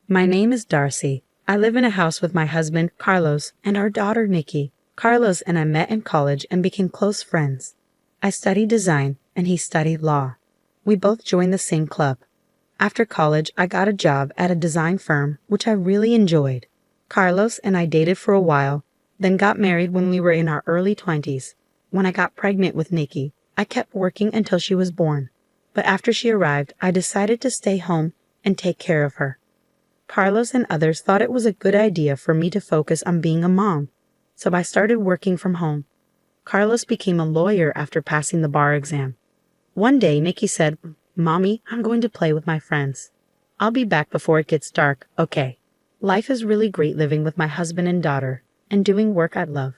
My name is Darcy. I live in a house with my husband, Carlos, and our daughter, Nikki. Carlos and I met in college and became close friends. I studied design, and he studied law. We both joined the same club. After college, I got a job at a design firm, which I really enjoyed. Carlos and I dated for a while, then got married when we were in our early 20s. When I got pregnant with Nikki, I kept working until she was born. But after she arrived, I decided to stay home and take care of her. Carlos and others thought it was a good idea for me to focus on being a mom, so I started working from home. Carlos became a lawyer after passing the bar exam. One day, Nikki said, "Mommy, I'm going to play with my friends. I'll be back before it gets dark, okay?" Life is really great living with my husband and daughter, and doing work I love.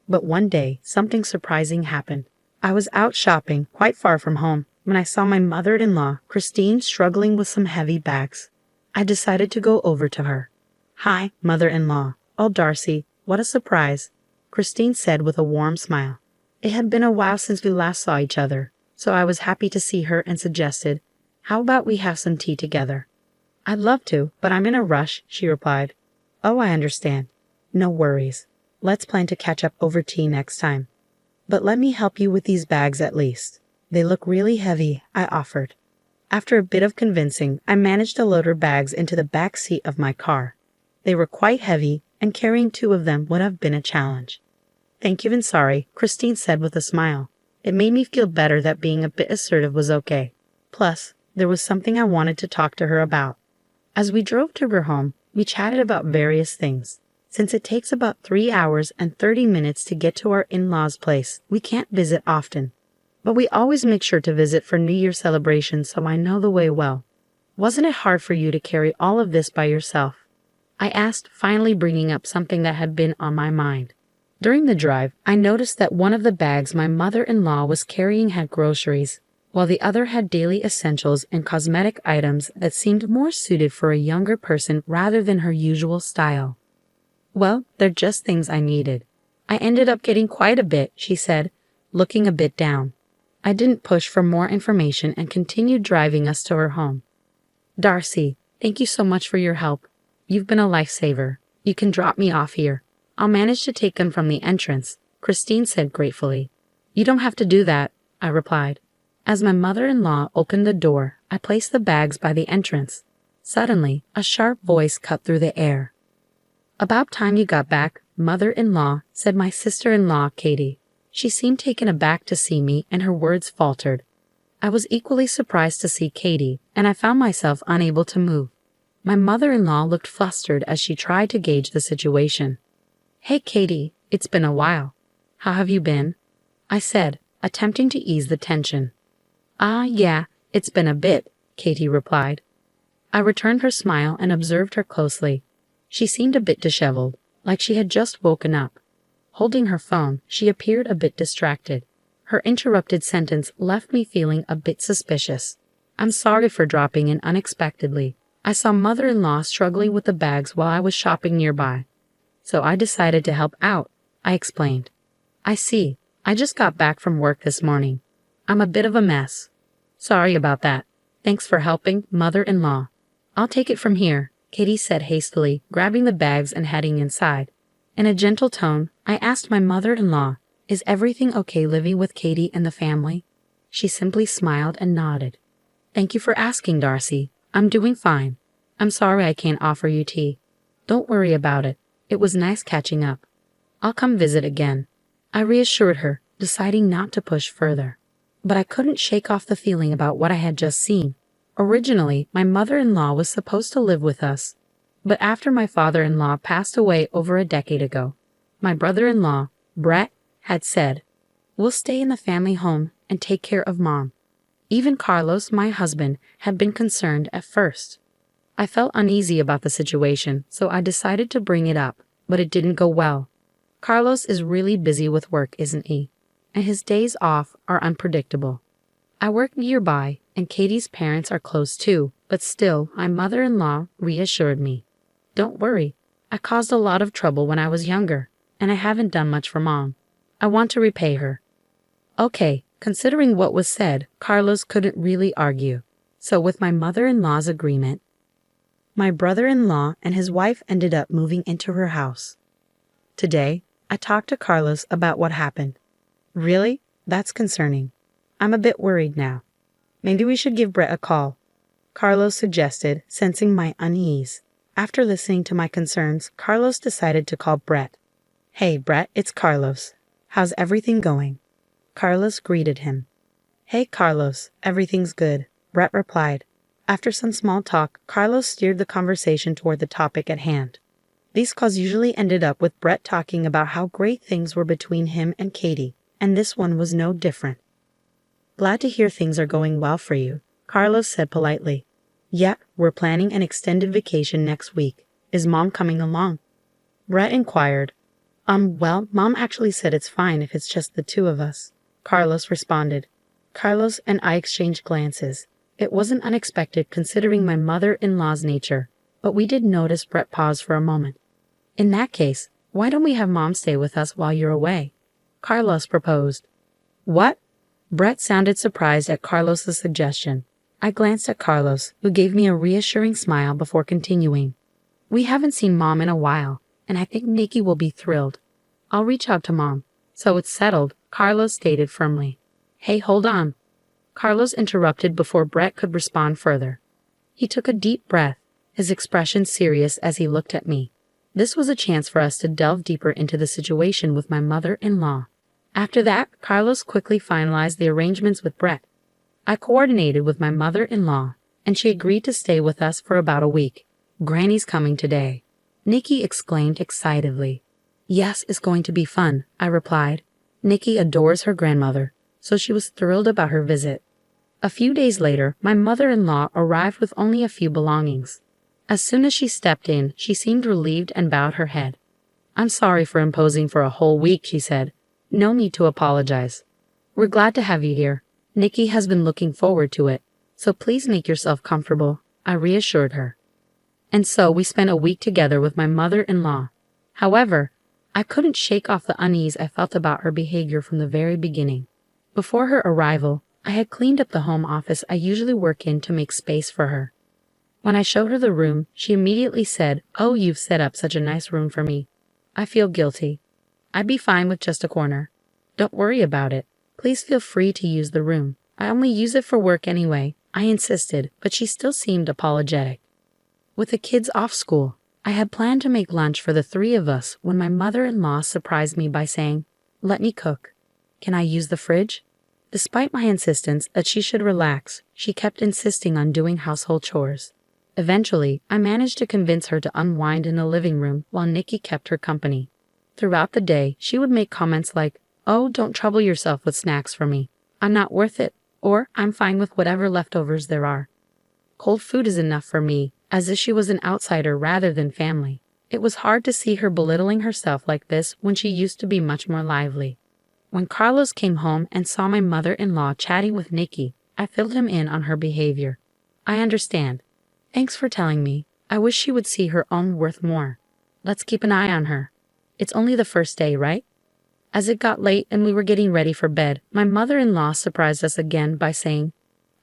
But one day, something surprising happened. I was out shopping, quite far from home, when I saw my mother-in-law, Christine, struggling with some heavy bags. I decided to go over to her. "Hi, mother-in-law." "Oh, Darcy, what a surprise," Christine said with a warm smile. It had been a while since we last saw each other, so I was happy to see her and suggested, "How about we have some tea together?" "I'd love to, but I'm in a rush," she replied. "Oh, I understand. No worries. Let's plan to catch up over tea next time. But let me help you with these bags at least. They look really heavy," I offered. After a bit of convincing, I managed to load her bags into the back seat of my car. They were quite heavy, and carrying 2 of them would have been a challenge. "Thank you and sorry," Christine said with a smile. It made me feel better that being a bit assertive was okay. Plus, there was something I wanted to talk to her about. As we drove to her home, we chatted about various things. Since it takes about 3 hours and 30 minutes to get to our in-laws' place, we can't visit often. But we always make sure to visit for New Year celebrations, so I know the way well. "Wasn't it hard for you to carry all of this by yourself?" I asked, finally bringing up something that had been on my mind. During the drive, I noticed that one of the bags my mother-in-law was carrying had groceries, while the other had daily essentials and cosmetic items that seemed more suited for a younger person rather than her usual style. "Well, they're just things I needed. I ended up getting quite a bit," she said, looking a bit down. I didn't push for more information and continued driving us to her home. "Darcy, thank you so much for your help. You've been a lifesaver. You can drop me off here. I'll manage to take them from the entrance," Christine said gratefully. "You don't have to do that," I replied. As my mother-in-law opened the door, I placed the bags by the entrance. Suddenly, a sharp voice cut through the air. "About time you got back, mother-in-law," said my sister-in-law, Katie. She seemed taken aback to see me, and her words faltered. I was equally surprised to see Katie, and I found myself unable to move. My mother-in-law looked flustered as she tried to gauge the situation. "Hey, Katie, it's been a while. How have you been?" I said, attempting to ease the tension. Yeah, it's been a bit," Katie replied. I returned her smile and observed her closely. She seemed a bit disheveled, like she had just woken up. Holding her phone, she appeared a bit distracted. Her interrupted sentence left me feeling a bit suspicious. "I'm sorry for dropping in unexpectedly. I saw mother-in-law struggling with the bags while I was shopping nearby. So I decided to help out," I explained. "I see. I just got back from work this morning. I'm a bit of a mess. Sorry about that. Thanks for helping, mother-in-law. I'll take it from here," Katie said hastily, grabbing the bags and heading inside. In a gentle tone, I asked my mother-in-law, "Is everything okay living with Katie and the family?" She simply smiled and nodded. "Thank you for asking, Darcy. I'm doing fine. I'm sorry I can't offer you tea." "Don't worry about it. It was nice catching up. I'll come visit again," I reassured her, deciding not to push further. But I couldn't shake off the feeling about what I had just seen. Originally, my mother-in-law was supposed to live with us, but after my father-in-law passed away over a decade ago, my brother-in-law, Brett, had said, "We'll stay in the family home and take care of Mom." Even Carlos, my husband, had been concerned at first. I felt uneasy about the situation, so I decided to bring it up, but it didn't go well. Carlos is really busy with work, isn't he? And his days off are unpredictable. I work nearby, and Katie's parents are close too, but still, my mother-in-law reassured me. "Don't worry. I caused a lot of trouble when I was younger, and I haven't done much for Mom. I want to repay her." Okay, considering what was said, Carlos couldn't really argue. So with my mother-in-law's agreement, My brother-in-law and his wife ended up moving into her house. Today, I talked to Carlos about what happened. Really? That's concerning. I'm a bit worried now. Maybe we should give Brett a call, Carlos suggested, sensing my unease. After listening to my concerns, Carlos decided to call Brett. Hey, Brett, it's Carlos. How's everything going? Carlos greeted him. Hey, Carlos, everything's good, Brett replied. After some small talk, Carlos steered the conversation toward the topic at hand. These calls usually ended up with Brett talking about how great things were between him and Katie, and this one was no different. Glad to hear things are going well for you, Carlos said politely. Yeah, we're planning an extended vacation next week. Is Mom coming along? Brett inquired. Well, Mom actually said it's fine if it's just the two of us, Carlos responded. Carlos and I exchanged glances. It wasn't unexpected considering my mother-in-law's nature, but we did notice Brett pause for a moment. In that case, why don't we have Mom stay with us while you're away? Carlos proposed. What? Brett sounded surprised at Carlos's suggestion. I glanced at Carlos, who gave me a reassuring smile before continuing. We haven't seen Mom in a while, and I think Nikki will be thrilled. I'll reach out to Mom. So it's settled, Carlos stated firmly. Hey, hold on. Carlos interrupted before Brett could respond further. He took a deep breath, his expression serious as he looked at me. This was a chance for us to delve deeper into the situation with my mother-in-law. After that, Carlos quickly finalized the arrangements with Brett. I coordinated with my mother-in-law, and she agreed to stay with us for about a week. Granny's coming today, Nikki exclaimed excitedly. Yes, it's going to be fun, I replied. Nikki adores her grandmother, so she was thrilled about her visit. A few days later, my mother-in-law arrived with only a few belongings. As soon as she stepped in, she seemed relieved and bowed her head. I'm sorry for imposing for a whole week, she said. No need to apologize. We're glad to have you here. Nikki has been looking forward to it, so please make yourself comfortable, I reassured her. And so we spent a week together with my mother-in-law. However, I couldn't shake off the unease I felt about her behavior from the very beginning. Before her arrival, I had cleaned up the home office I usually work in to make space for her. When I showed her the room, she immediately said, "Oh, you've set up such a nice room for me. I feel guilty. I'd be fine with just a corner. Don't worry about it. Please feel free to use the room. I only use it for work anyway," I insisted, but she still seemed apologetic. With the kids off school, I had planned to make lunch for the three of us when my mother-in-law surprised me by saying, "Let me cook. Can I use the fridge?" Despite my insistence that she should relax, she kept insisting on doing household chores. Eventually, I managed to convince her to unwind in the living room while Nikki kept her company. Throughout the day, she would make comments like, "Oh, don't trouble yourself with snacks for me. I'm not worth it," or "I'm fine with whatever leftovers there are." Cold food is enough for me, as if she was an outsider rather than family. It was hard to see her belittling herself like this when she used to be much more lively. When Carlos came home and saw my mother-in-law chatting with Nikki, I filled him in on her behavior. "I understand. Thanks for telling me. I wish she would see her own worth more. Let's keep an eye on her. It's only the first day, right?" As it got late and we were getting ready for bed, my mother-in-law surprised us again by saying,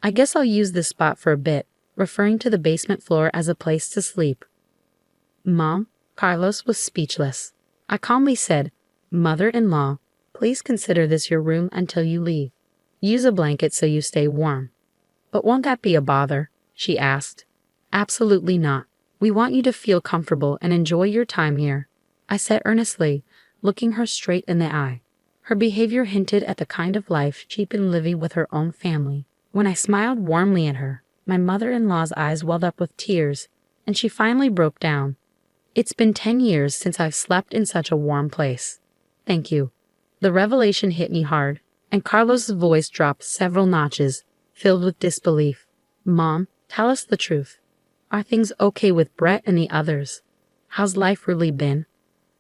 "I guess I'll use this spot for a bit," referring to the basement floor as a place to sleep. "Mom?" Carlos was speechless. I calmly said, "Mother-in-law, please consider this your room until you leave. Use a blanket so you stay warm." "But won't that be a bother?" she asked. "Absolutely not. We want you to feel comfortable and enjoy your time here," I said earnestly, looking her straight in the eye. Her behavior hinted at the kind of life she'd been living with her own family. When I smiled warmly at her, my mother-in-law's eyes welled up with tears, and she finally broke down. "It's been 10 years since I've slept in such a warm place. Thank you." The revelation hit me hard, and Carlos's voice dropped several notches, filled with disbelief. "Mom, tell us the truth. Are things okay with Brett and the others? How's life really been?"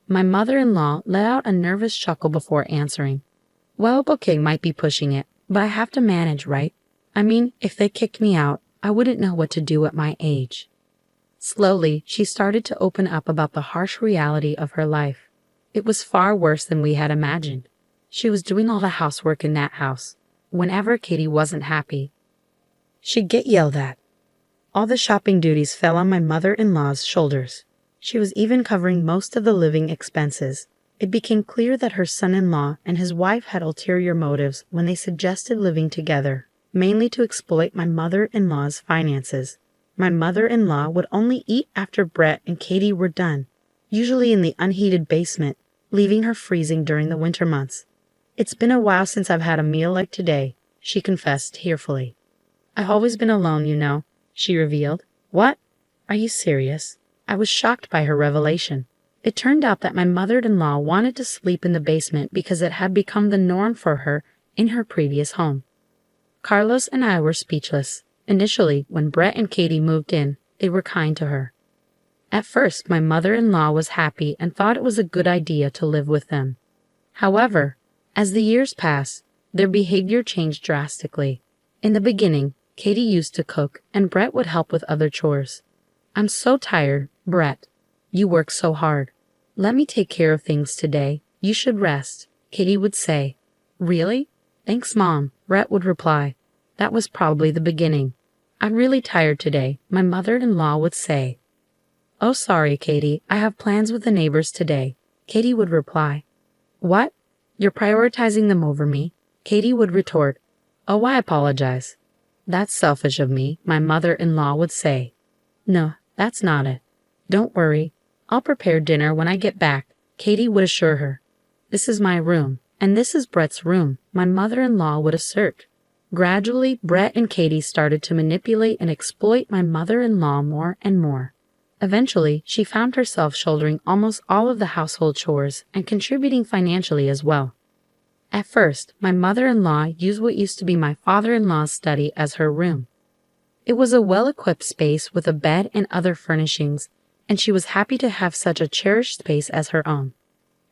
My mother-in-law let out a nervous chuckle before answering. "Well, okay might be pushing it, but I have to manage, right? I mean, if they kicked me out, I wouldn't know what to do at my age." Slowly, she started to open up about the harsh reality of her life. It was far worse than we had imagined. She was doing all the housework in that house. Whenever Katie wasn't happy, she'd get yelled at. All the shopping duties fell on my mother-in-law's shoulders. She was even covering most of the living expenses. It became clear that her son-in-law and his wife had ulterior motives when they suggested living together, mainly to exploit my mother-in-law's finances. My mother-in-law would only eat after Brett and Katie were done, usually in the unheated basement, leaving her freezing during the winter months. "It's been a while since I've had a meal like today," she confessed tearfully. "I've always been alone, you know," she revealed. "What? Are you serious?" I was shocked by her revelation. It turned out that my mother-in-law wanted to sleep in the basement because it had become the norm for her in her previous home. Carlos and I were speechless. Initially, when Brett and Katie moved in, they were kind to her. At first, my mother-in-law was happy and thought it was a good idea to live with them. However, as the years passed, their behavior changed drastically. In the beginning, Katie used to cook and Brett would help with other chores. "I'm so tired, Brett. You work so hard. Let me take care of things today. You should rest," Katie would say. "Really? Thanks, Mom," Brett would reply. That was probably the beginning. "I'm really tired today," my mother-in-law would say. "Oh, sorry, Katie, I have plans with the neighbors today," Katie would reply. "What? You're prioritizing them over me?" Katie would retort. "Oh, I apologize." "That's selfish of me," my mother-in-law would say. "No, that's not it. Don't worry. I'll prepare dinner when I get back," Katie would assure her. "This is my room, and this is Brett's room," my mother-in-law would assert. Gradually, Brett and Katie started to manipulate and exploit my mother-in-law more and more. Eventually, she found herself shouldering almost all of the household chores and contributing financially as well. At first, my mother-in-law used what used to be my father-in-law's study as her room. It was a well-equipped space with a bed and other furnishings, and she was happy to have such a cherished space as her own.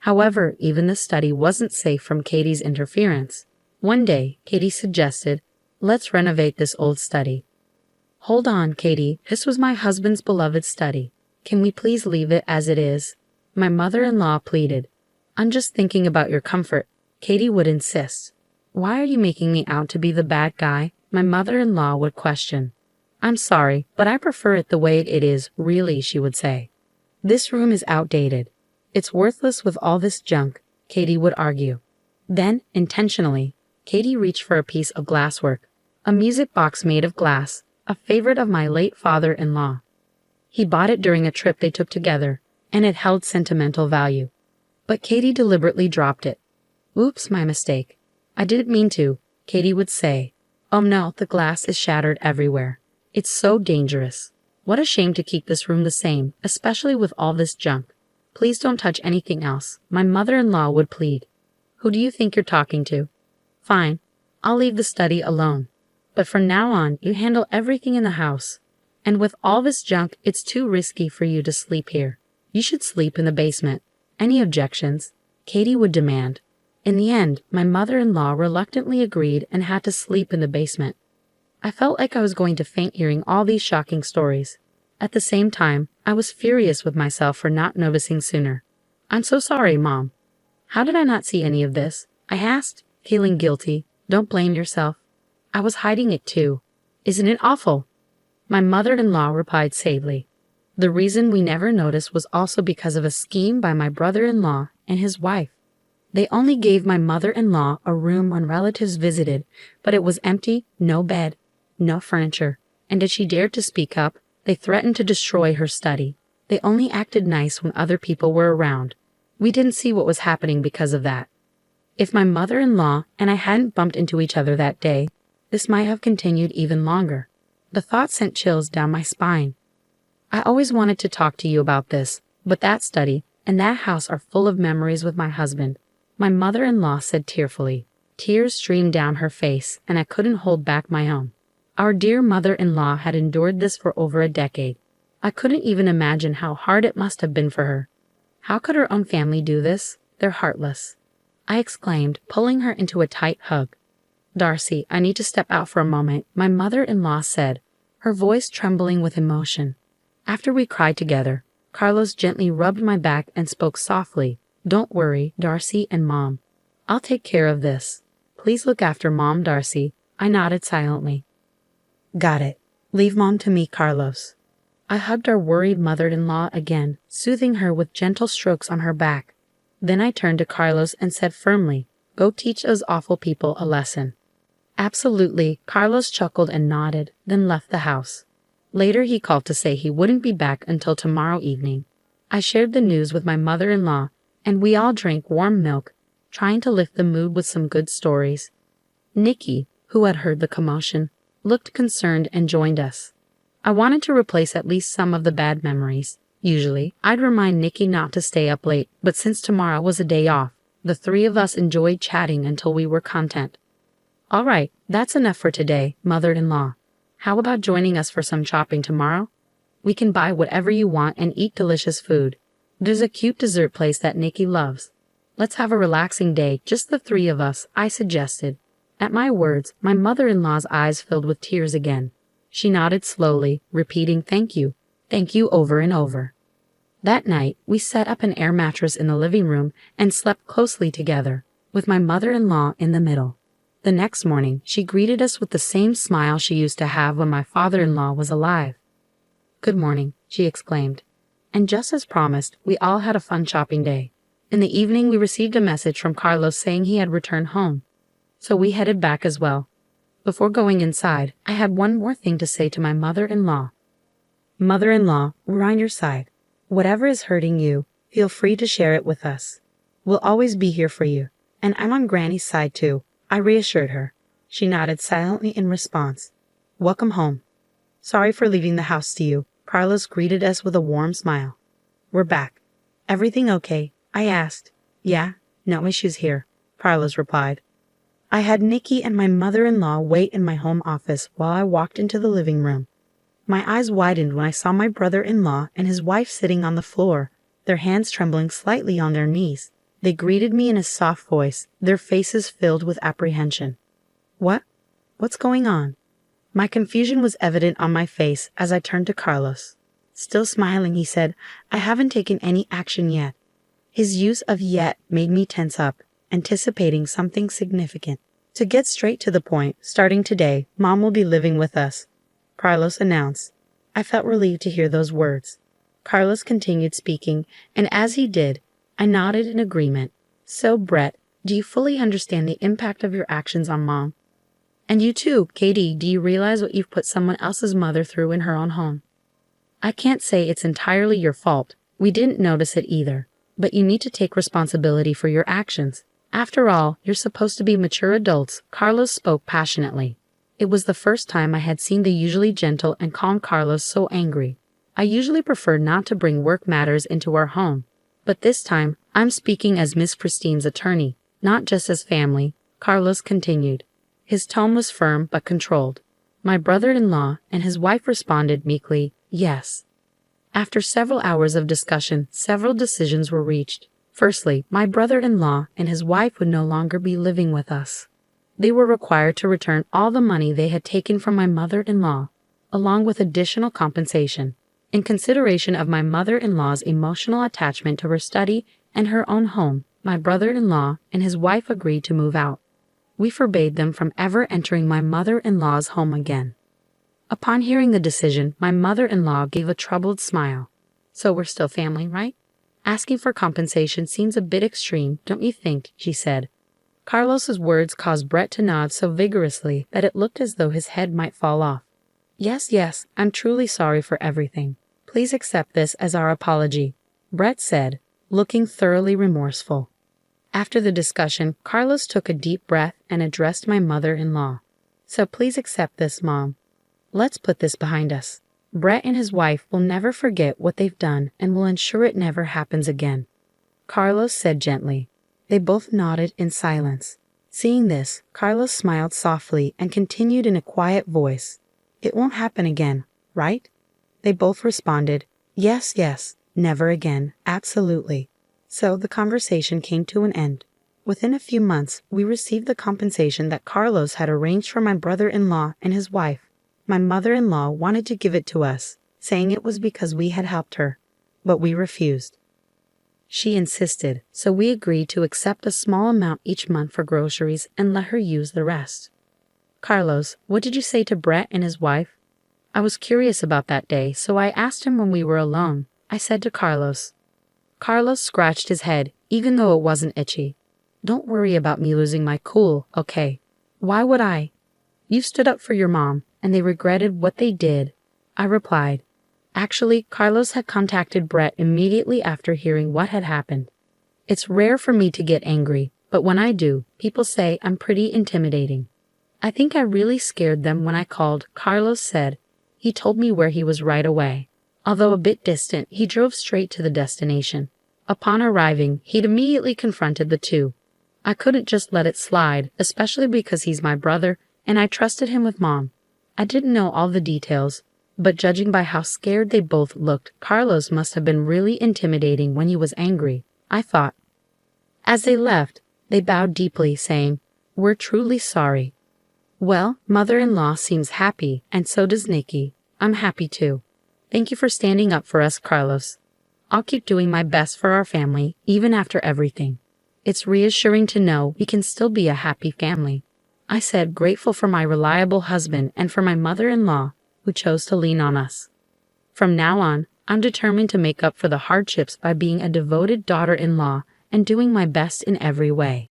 However, even the study wasn't safe from Katie's interference. One day, Katie suggested, "Let's renovate this old study." "Hold on, Katie, this was my husband's beloved study. Can we please leave it as it is?" my mother-in-law pleaded. "I'm just thinking about your comfort," Katie would insist. "Why are you making me out to be the bad guy?" my mother-in-law would question. "I'm sorry, but I prefer it the way it is, really," she would say. "This room is outdated. It's worthless with all this junk," Katie would argue. Then, intentionally, Katie reached for a piece of glasswork, a music box made of glass, a favorite of my late father-in-law. He bought it during a trip they took together, and it held sentimental value. But Katie deliberately dropped it. "Oops, my mistake. I didn't mean to," Katie would say. "Oh no, the glass is shattered everywhere. It's so dangerous. What a shame to keep this room the same, especially with all this junk. Please don't touch anything else," my mother-in-law would plead. "Who do you think you're talking to? Fine, I'll leave the study alone. But from now on, you handle everything in the house. And with all this junk, it's too risky for you to sleep here. You should sleep in the basement." "Any objections?" Katie would demand. In the end, my mother-in-law reluctantly agreed and had to sleep in the basement. I felt like I was going to faint hearing all these shocking stories. At the same time, I was furious with myself for not noticing sooner. "I'm so sorry, Mom. How did I not see any of this?" I asked, feeling guilty. "Don't blame yourself. I was hiding it too. Isn't it awful?" My mother-in-law replied sadly. The reason we never noticed was also because of a scheme by my brother-in-law and his wife. They only gave my mother-in-law a room when relatives visited, but it was empty, no bed, no furniture, and if she dared to speak up, they threatened to destroy her study. They only acted nice when other people were around. We didn't see what was happening because of that. If my mother-in-law and I hadn't bumped into each other that day, this might have continued even longer. The thought sent chills down my spine. "I always wanted to talk to you about this, but that study and that house are full of memories with my husband," my mother-in-law said tearfully. Tears streamed down her face, and I couldn't hold back my own. Our dear mother-in-law had endured this for over a decade. I couldn't even imagine how hard it must have been for her. How could her own family do this? They're heartless, I exclaimed, pulling her into a tight hug. "Darcy, I need to step out for a moment," my mother-in-law said, her voice trembling with emotion. After we cried together, Carlos gently rubbed my back and spoke softly. "Don't worry, Darcy and Mom. I'll take care of this. Please look after Mom, Darcy." I nodded silently. "Got it. Leave Mom to me, Carlos. I hugged our worried mother-in-law again, soothing her with gentle strokes on her back. Then I turned to Carlos and said firmly, "Go teach those awful people a lesson." "Absolutely," Carlos chuckled and nodded, then left the house. Later he called to say he wouldn't be back until tomorrow evening. I shared the news with my mother-in-law, and we all drank warm milk, trying to lift the mood with some good stories. Nikki, who had heard the commotion, looked concerned and joined us. I wanted to replace at least some of the bad memories. Usually, I'd remind Nikki not to stay up late, but since tomorrow was a day off, the three of us enjoyed chatting until we were content. "All right, that's enough for today, mother-in-law. How about joining us for some shopping tomorrow? We can buy whatever you want and eat delicious food. There's a cute dessert place that Nikki loves. Let's have a relaxing day, just the three of us," I suggested. At my words, my mother-in-law's eyes filled with tears again. She nodded slowly, repeating thank you over and over. That night, we set up an air mattress in the living room and slept closely together, with my mother-in-law in the middle. The next morning, she greeted us with the same smile she used to have when my father-in-law was alive. "Good morning," she exclaimed. And just as promised, we all had a fun shopping day. In the evening, we received a message from Carlos saying he had returned home. So we headed back as well. Before going inside, I had one more thing to say to my mother-in-law. "Mother-in-law, we're on your side. Whatever is hurting you, feel free to share it with us. We'll always be here for you. And I'm on Granny's side too," I reassured her. She nodded silently in response. "Welcome home." "Sorry for leaving the house to you," Carlos greeted us with a warm smile. "We're back. Everything okay?" I asked. "Yeah, no issues here," Carlos replied. I had Nikki and my mother-in-law wait in my home office while I walked into the living room. My eyes widened when I saw my brother-in-law and his wife sitting on the floor, their hands trembling slightly on their knees. They greeted me in a soft voice, their faces filled with apprehension. What's going on?" My confusion was evident on my face as I turned to Carlos. Still smiling, he said, "I haven't taken any action yet." His use of "yet" made me tense up, anticipating something significant. "To get straight to the point, starting today, Mom will be living with us," Carlos announced. I felt relieved to hear those words. Carlos continued speaking, and as he did, I nodded in agreement. "So, Brett, do you fully understand the impact of your actions on Mom? And you too, Katie, do you realize what you've put someone else's mother through in her own home? I can't say it's entirely your fault. We didn't notice it either. But you need to take responsibility for your actions. After all, you're supposed to be mature adults," Carlos spoke passionately. It was the first time I had seen the usually gentle and calm Carlos so angry. I usually prefer not to bring work matters into our home. But this time, I'm speaking as Miss Christine's attorney, not just as family, Carlos continued. His tone was firm but controlled. My brother-in-law and his wife responded meekly, "Yes." After several hours of discussion, several decisions were reached. Firstly, my brother-in-law and his wife would no longer be living with us. They were required to return all the money they had taken from my mother-in-law, along with additional compensation. In consideration of my mother-in-law's emotional attachment to her study and her own home, my brother-in-law and his wife agreed to move out. We forbade them from ever entering my mother-in-law's home again. Upon hearing the decision, my mother-in-law gave a troubled smile. "So we're still family, right? Asking for compensation seems a bit extreme, don't you think?" she said. Carlos's words caused Brett to nod so vigorously that it looked as though his head might fall off. Yes, I'm truly sorry for everything. Please accept this as our apology," Brett said, looking thoroughly remorseful. After the discussion, Carlos took a deep breath and addressed my mother-in-law. "So please accept this, Mom. Let's put this behind us. Brett and his wife will never forget what they've done and will ensure it never happens again," Carlos said gently. They both nodded in silence. Seeing this, Carlos smiled softly and continued in a quiet voice. "It won't happen again, right?" They both responded, Yes, never again, absolutely." So the conversation came to an end. Within a few months, we received the compensation that Carlos had arranged for my brother-in-law and his wife. My mother-in-law wanted to give it to us, saying it was because we had helped her, but we refused. She insisted, so we agreed to accept a small amount each month for groceries and let her use the rest. "Carlos, what did you say to Brett and his wife?" I was curious about that day, so I asked him when we were alone. I said to Carlos. Carlos scratched his head, even though it wasn't itchy. Don't worry about me losing my cool, okay? Why would I? You stood up for your mom, and they regretted what they did. I replied. Actually, Carlos had contacted Brett immediately after hearing what had happened. It's rare for me to get angry, but when I do, people say I'm pretty intimidating. I think I really scared them when I called. Carlos said. He told me where he was right away. Although a bit distant, he drove straight to the destination. Upon arriving, he'd immediately confronted the two. I couldn't just let it slide, especially because he's my brother, and I trusted him with Mom. I didn't know all the details, but judging by how scared they both looked, Carlos must have been really intimidating when he was angry, I thought. As they left, they bowed deeply, saying, "We're truly sorry." Well, mother-in-law seems happy, and so does Nikki. I'm happy too. Thank you for standing up for us, Carlos. I'll keep doing my best for our family, even after everything. It's reassuring to know we can still be a happy family. I said, grateful for my reliable husband and for my mother-in-law, who chose to lean on us. From now on, I'm determined to make up for the hardships by being a devoted daughter-in-law and doing my best in every way.